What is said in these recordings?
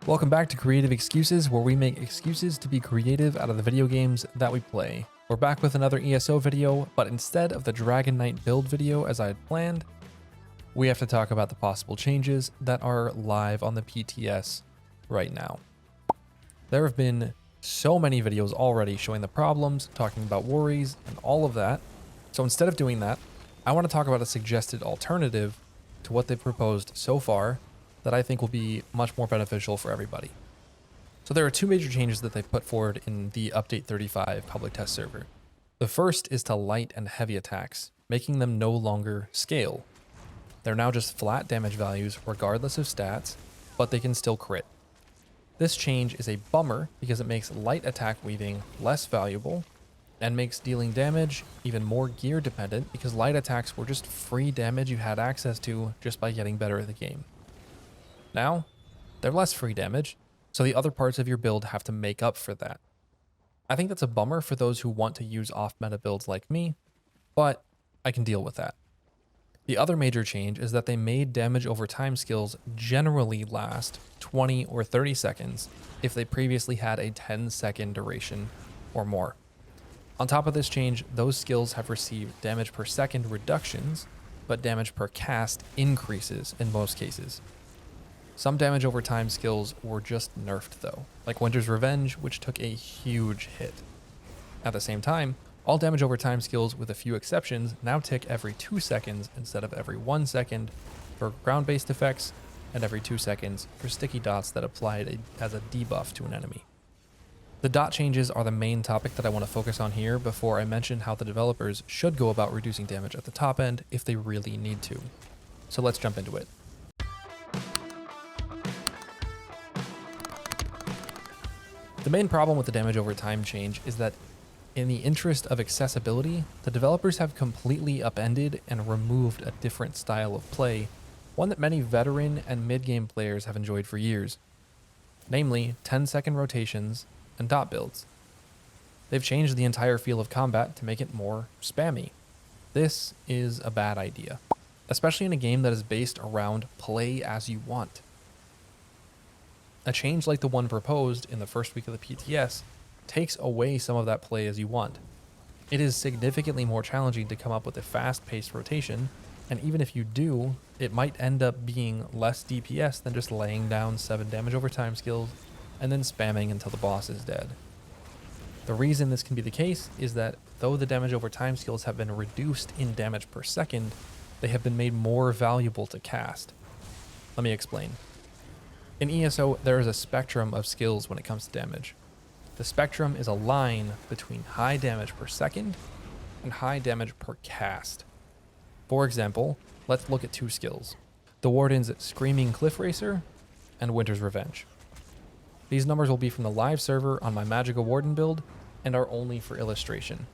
Welcome back to Creative Excuses, where we make excuses to be creative out of the video games that we play. We're back with another ESO video, but instead of the Dragon Knight build video as I had planned, we have to talk about the possible changes that are live on the PTS right now. There have been so many videos already showing the problems, talking about worries, and all of that. So instead of doing that, I want to talk about a suggested alternative to what they've proposed so far that I think will be much more beneficial for everybody. So there are two major changes that they've put forward in the Update 35 public test server. The first is to light and heavy attacks, making them no longer scale. They're now just flat damage values regardless of stats, but they can still crit. This change is a bummer because it makes light attack weaving less valuable and makes dealing damage even more gear dependent because light attacks were just free damage you had access to just by getting better at the game. Now, they're less free damage, so the other parts of your build have to make up for that. I think that's a bummer for those who want to use off-meta builds like me, but I can deal with that. The other major change is that they made damage over time skills generally last 20 or 30 seconds if they previously had a 10-second duration or more. On top of this change, those skills have received damage per second reductions, but damage per cast increases in most cases. Some damage over time skills were just nerfed though, like Winter's Revenge, which took a huge hit. At the same time, all damage over time skills, with a few exceptions, now tick every 2 seconds instead of every 1 second for ground-based effects, and every 2 seconds for sticky dots that applied as a debuff to an enemy. The dot changes are the main topic that I want to focus on here before I mention how the developers should go about reducing damage at the top end if they really need to. So let's jump into it. The main problem with the damage over time change is that in the interest of accessibility, the developers have completely upended and removed a different style of play, one that many veteran and mid-game players have enjoyed for years, namely 10-second rotations and dot builds. They've changed the entire feel of combat to make it more spammy. This is a bad idea, especially in a game that is based around play as you want. A change like the one proposed in the first week of the PTS takes away some of that play as you want. It is significantly more challenging to come up with a fast-paced rotation, and even if you do, it might end up being less DPS than just laying down 7 damage over time skills and then spamming until the boss is dead. The reason this can be the case is that though the damage over time skills have been reduced in damage per second, they have been made more valuable to cast. Let me explain. In ESO, there is a spectrum of skills when it comes to damage. The spectrum is a line between high damage per second and high damage per cast. For example, let's look at 2 skills: the Warden's Screaming Cliff Racer and Winter's Revenge. These numbers will be from the live server on my Magical Warden build and are only for illustration.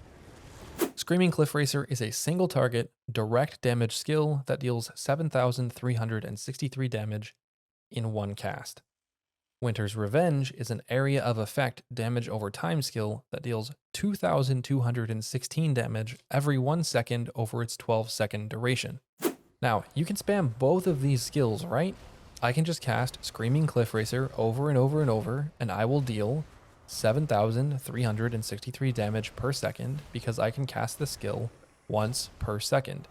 Screaming Cliff Racer is a single target, direct damage skill that deals 7,363 damage in 1 cast. Winter's Revenge is an area of effect damage over time skill that deals 2,216 damage every 1 second over its 12-second duration. Now, you can spam both of these skills, right? I can just cast Screaming Cliff Racer over and over and over, and I will deal 7,363 damage per second because I can cast the skill once per second.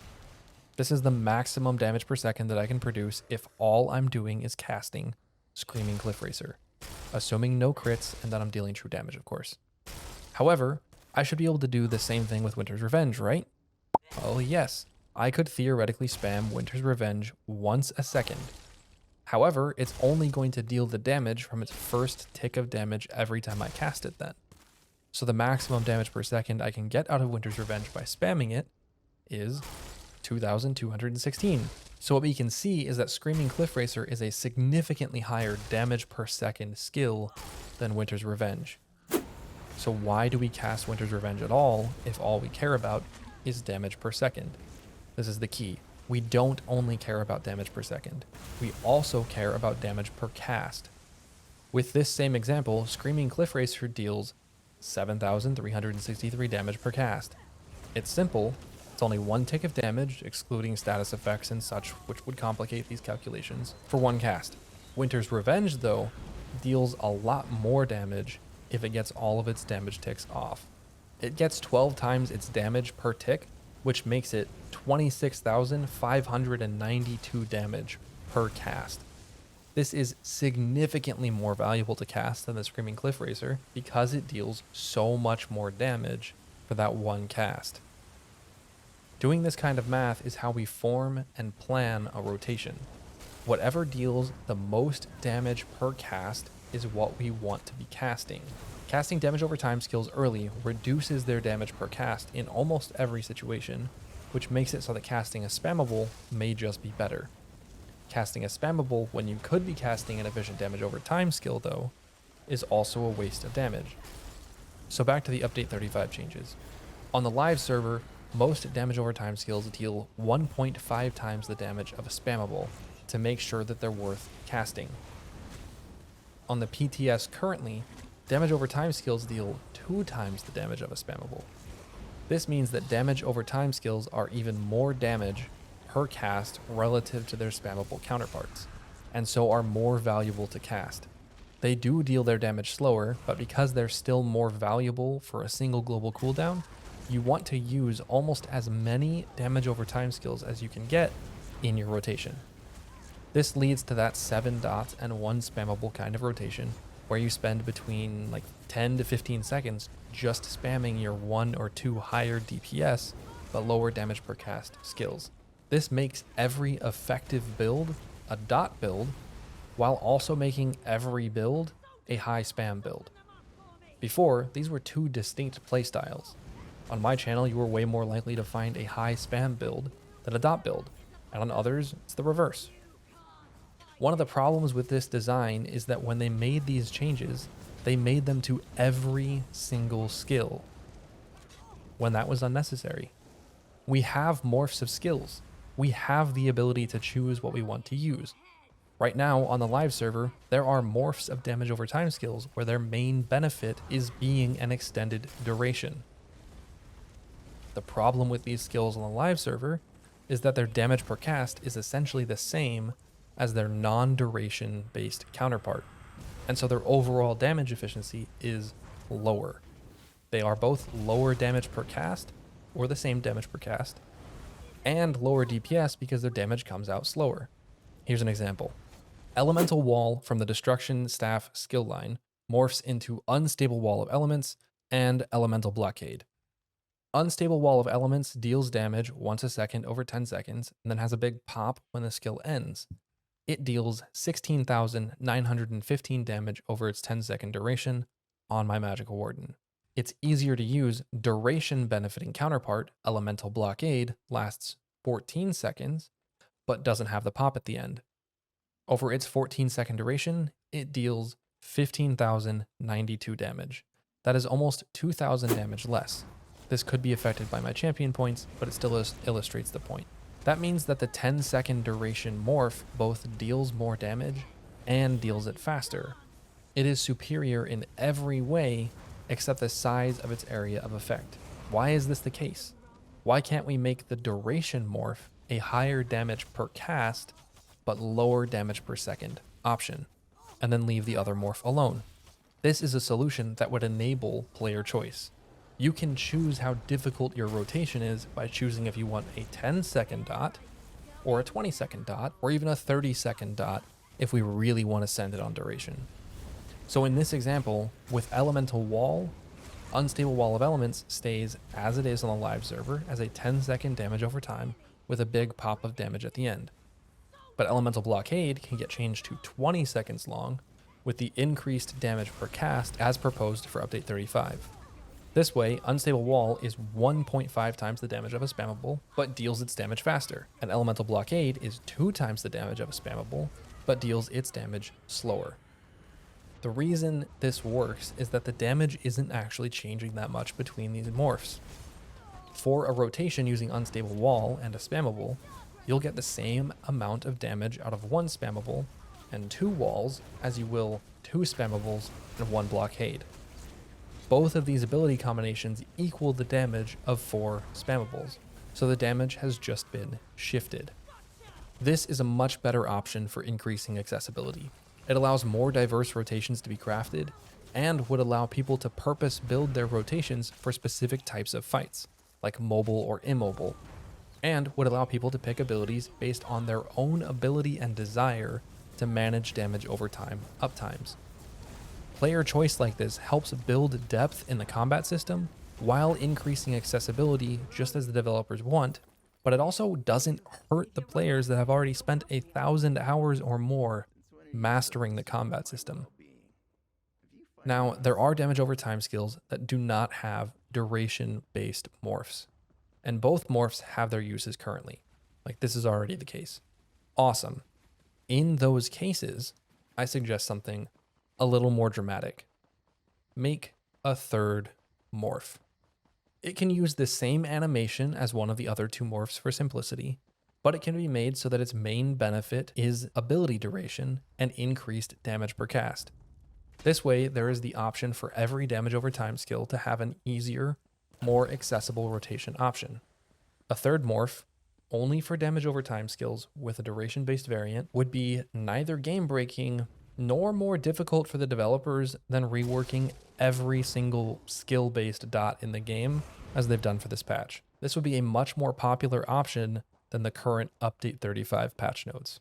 This is the maximum damage per second that I can produce if all I'm doing is casting Screaming Cliff Racer, assuming no crits and that I'm dealing true damage, of course. However, I should be able to do the same thing with Winter's Revenge, right? Well, yes, I could theoretically spam Winter's Revenge once a second. However, it's only going to deal the damage from its first tick of damage every time I cast it then. So the maximum damage per second I can get out of Winter's Revenge by spamming it is 2,216. So what we can see is that Screaming Cliff Racer is a significantly higher damage per second skill than Winter's Revenge. So why do we cast Winter's Revenge at all if all we care about is damage per second? This is the key. We don't only care about damage per second. We also care about damage per cast. With this same example, Screaming Cliff Racer deals 7,363 damage per cast. It's simple. It's only 1 tick of damage, excluding status effects and such, which would complicate these calculations, for 1 cast. Winter's Revenge, though, deals a lot more damage if it gets all of its damage ticks off. It gets 12 times its damage per tick, which makes it 26,592 damage per cast. This is significantly more valuable to cast than the Screaming Cliff Racer because it deals so much more damage for that one cast. Doing this kind of math is how we form and plan a rotation. Whatever deals the most damage per cast is what we want to be casting. Casting damage over time skills early reduces their damage per cast in almost every situation, which makes it so that casting a spammable may just be better. Casting a spammable when you could be casting an efficient damage over time skill, though, is also a waste of damage. So back to the update 35 changes. On the live server, most damage over time skills deal 1.5 times the damage of a spammable to make sure that they're worth casting. On the PTS currently, damage over time skills deal 2 times the damage of a spammable. This means that damage over time skills are even more damage per cast relative to their spammable counterparts, and so are more valuable to cast. They do deal their damage slower, but because they're still more valuable for a single global cooldown, you want to use almost as many damage over time skills as you can get in your rotation. This leads to that 7 dots and 1 spammable kind of rotation, where you spend between like 10 to 15 seconds just spamming your 1 or 2 higher DPS but lower damage per cast skills. This makes every effective build a dot build, while also making every build a high spam build. Before, these were 2 distinct playstyles. On my channel, you were way more likely to find a high spam build than a dot build, and on others, it's the reverse. One of the problems with this design is that when they made these changes, they made them to every single skill, when that was unnecessary. We have morphs of skills. We have the ability to choose what we want to use. Right now, on the live server, there are morphs of damage over time skills where their main benefit is being an extended duration. The problem with these skills on the live server is that their damage per cast is essentially the same as their non-duration based counterpart, and so their overall damage efficiency is lower. They are both lower damage per cast, or the same damage per cast, and lower DPS because their damage comes out slower. Here's an example. Elemental Wall from the Destruction Staff skill line morphs into Unstable Wall of Elements and Elemental Blockade. Unstable Wall of Elements deals damage once a second over 10 seconds, and then has a big pop when the skill ends. It deals 16,915 damage over its 10-second duration on my Magical Warden. Its easier to use duration benefiting counterpart, Elemental Blockade, lasts 14 seconds, but doesn't have the pop at the end. Over its 14-second duration, it deals 15,092 damage. That is almost 2,000 damage less. This could be affected by my champion points, but it still illustrates the point. That means that the 10-second duration morph both deals more damage and deals it faster. It is superior in every way except the size of its area of effect. Why is this the case? Why can't we make the duration morph a higher damage per cast but lower damage per second option, and then leave the other morph alone? This is a solution that would enable player choice. You can choose how difficult your rotation is by choosing if you want a 10-second dot, or a 20-second dot, or even a 30-second dot if we really want to send it on duration. So in this example, with Elemental Wall, Unstable Wall of Elements stays as it is on the live server as a 10-second damage over time with a big pop of damage at the end. But Elemental Blockade can get changed to 20 seconds long with the increased damage per cast as proposed for update 35. This way, Unstable Wall is 1.5 times the damage of a spammable, but deals its damage faster, and Elemental Blockade is 2 times the damage of a spammable, but deals its damage slower. The reason this works is that the damage isn't actually changing that much between these morphs. For a rotation using Unstable Wall and a spammable, you'll get the same amount of damage out of 1 spammable and 2 walls as you will 2 spammables and 1 blockade. Both of these ability combinations equal the damage of 4 spammables, so the damage has just been shifted. This is a much better option for increasing accessibility. It allows more diverse rotations to be crafted, and would allow people to purpose build their rotations for specific types of fights, like mobile or immobile, and would allow people to pick abilities based on their own ability and desire to manage damage over time, uptimes. Player choice like this helps build depth in the combat system while increasing accessibility just as the developers want, but it also doesn't hurt the players that have already spent 1,000 hours or more mastering the combat system. Now, there are damage over time skills that do not have duration-based morphs, and both morphs have their uses currently. Like, this is already the case. Awesome. In those cases, I suggest something a little more dramatic. Make a third morph. It can use the same animation as one of the other two morphs for simplicity, but it can be made so that its main benefit is ability duration and increased damage per cast. This way, there is the option for every damage over time skill to have an easier, more accessible rotation option. A third morph, only for damage over time skills with a duration-based variant, would be neither game-breaking nor more difficult for the developers than reworking every single skill-based dot in the game as they've done for this patch. This would be a much more popular option than the current Update 35 patch notes.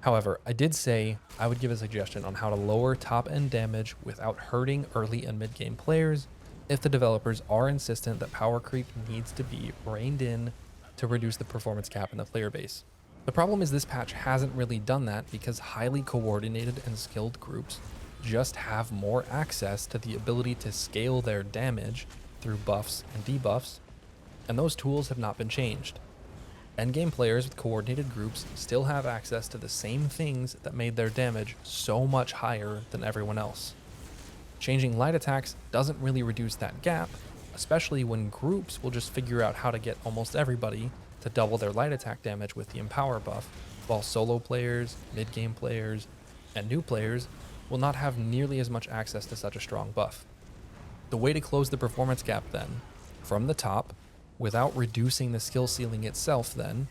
However, I did say I would give a suggestion on how to lower top-end damage without hurting early and mid-game players if the developers are insistent that power creep needs to be reined in to reduce the performance cap in the player base. The problem is this patch hasn't really done that because highly coordinated and skilled groups just have more access to the ability to scale their damage through buffs and debuffs, and those tools have not been changed. Endgame players with coordinated groups still have access to the same things that made their damage so much higher than everyone else. Changing light attacks doesn't really reduce that gap, especially when groups will just figure out how to get almost everybody to double their light attack damage with the Empower buff, while solo players, mid-game players, and new players will not have nearly as much access to such a strong buff. The way to close the performance gap then, from the top, without reducing the skill ceiling itself then,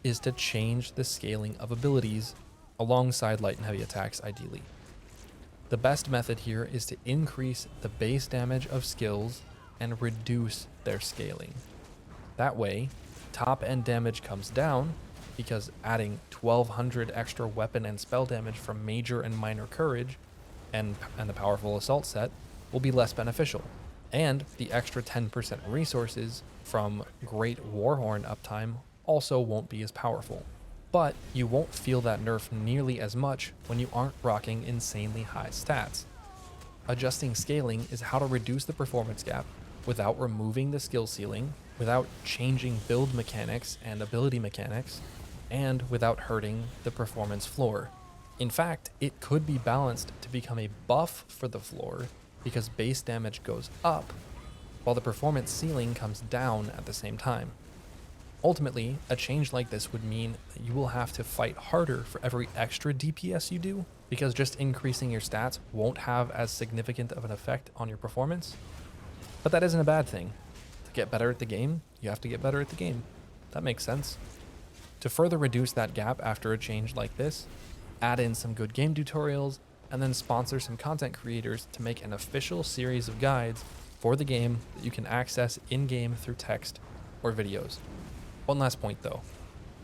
is to change the scaling of abilities alongside light and heavy attacks ideally. The best method here is to increase the base damage of skills and reduce their scaling. That way, top end damage comes down because adding 1200 extra weapon and spell damage from major and minor courage and the powerful assault set will be less beneficial. And the extra 10% resources from great Warhorn uptime also won't be as powerful. But you won't feel that nerf nearly as much when you aren't rocking insanely high stats. Adjusting scaling is how to reduce the performance gap without removing the skill ceiling, without changing build mechanics and ability mechanics, and without hurting the performance floor. In fact, it could be balanced to become a buff for the floor because base damage goes up, while the performance ceiling comes down at the same time. Ultimately, a change like this would mean that you will have to fight harder for every extra DPS you do, because just increasing your stats won't have as significant of an effect on your performance. But that isn't a bad thing. To get better at the game, you have to get better at the game. That makes sense. To further reduce that gap after a change like this, add in some good game tutorials, and then sponsor some content creators to make an official series of guides for the game that you can access in-game through text or videos. One last point though,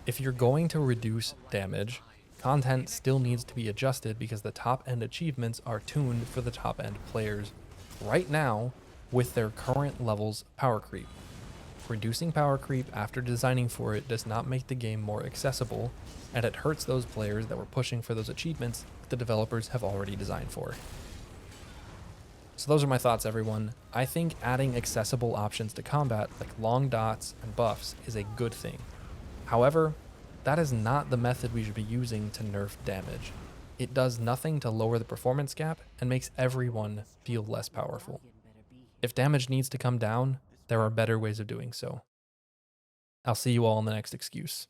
if you're going to reduce damage, content still needs to be adjusted because the top end achievements are tuned for the top end players right now with their current levels of power creep. Reducing power creep after designing for it does not make the game more accessible, and it hurts those players that were pushing for those achievements that the developers have already designed for. So those are my thoughts, everyone. I think adding accessible options to combat, like long dots and buffs, is a good thing. However, that is not the method we should be using to nerf damage. It does nothing to lower the performance gap and makes everyone feel less powerful. If damage needs to come down, there are better ways of doing so. I'll see you all in the next excuse.